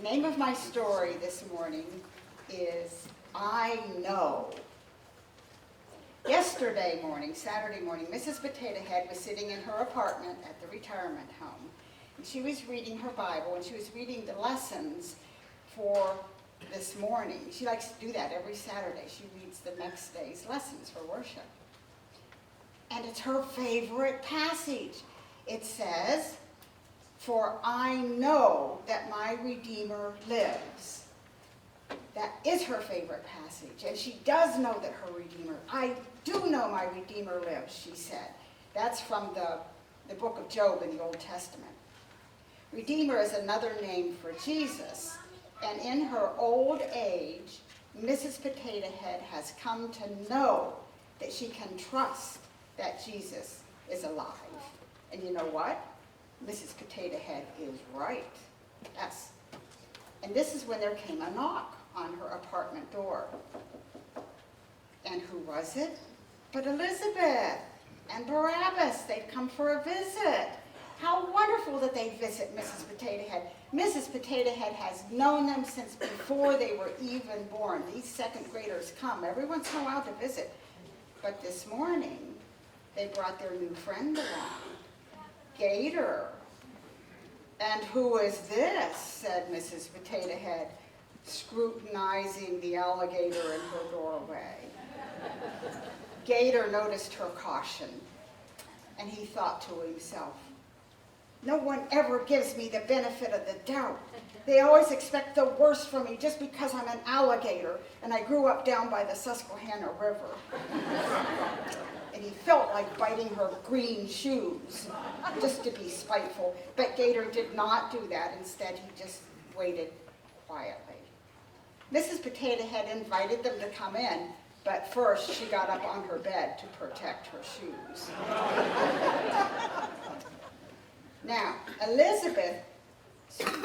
The name of my story this morning is I Know. Yesterday morning, Saturday morning, Mrs. Potato Head was sitting in her apartment at the retirement home. And she was reading her Bible, and she was reading the lessons for this morning. She likes to do that every Saturday. She reads the next day's lessons for worship. And it's her favorite passage. It says, "For I know that my Redeemer lives." That is her favorite passage. And she does know that her Redeemer, I do know my Redeemer lives, she said. That's from the book of Job in the Old Testament. Redeemer is another name for Jesus. And in her old age, Mrs. Potato Head has come to know that she can trust that Jesus is alive. And you know what? Mrs. Potato Head is right. Yes. And this is when there came a knock on her apartment door. And who was it? But Elizabeth and Barabbas. They'd come for a visit. How wonderful that they visit Mrs. Potato Head. Mrs. Potato Head has known them since before they were even born. These second graders come every once in a while to visit. But this morning, they brought their new friend along, Gator. "And who is this?" said Mrs. Potato Head, scrutinizing the alligator in her doorway. Gator noticed her caution, and he thought to himself, "No one ever gives me the benefit of the doubt. They always expect the worst from me just because I'm an alligator and I grew up down by the Susquehanna River." And he felt like biting her green shoes, just to be spiteful. But Gator did not do that. Instead, he just waited quietly. Mrs. Potato Head invited them to come in, but first she got up on her bed to protect her shoes. Now, Elizabeth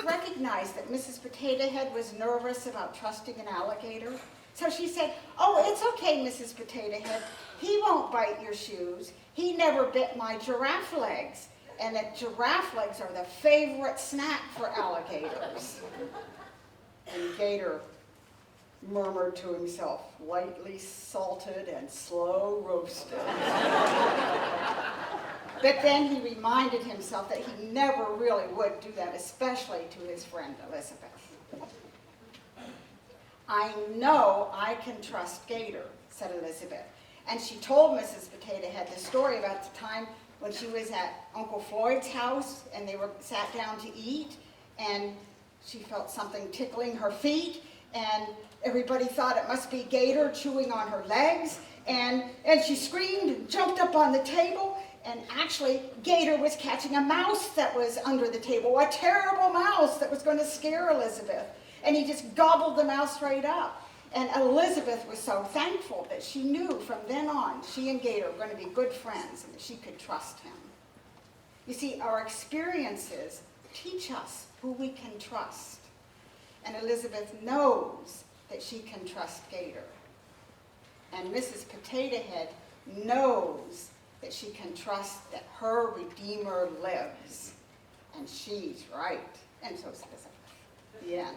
recognized that Mrs. Potato Head was nervous about trusting an alligator. So she said, "Oh, it's okay, Mrs. Potato Head. He won't bite your shoes. He never bit my giraffe legs. And the giraffe legs are the favorite snack for alligators." And Gator murmured to himself, "Lightly salted and slow roasted." But then he reminded himself that he never really would do that, especially to his friend Elizabeth. "I know I can trust Gator," said Elizabeth. And she told Mrs. Potato Head the story about the time when she was at Uncle Floyd's house and they sat down to eat, and she felt something tickling her feet, and everybody thought it must be Gator chewing on her legs, and she screamed and jumped up on the table, and actually Gator was catching a mouse that was under the table, a terrible mouse that was going to scare Elizabeth, and he just gobbled the mouse right up. And Elizabeth was so thankful that she knew from then on she and Gator were going to be good friends and that she could trust him. You see, our experiences teach us who we can trust. And Elizabeth knows that she can trust Gator. And Mrs. Potato Head knows that she can trust that her Redeemer lives. And she's right. And so is Elizabeth. The end.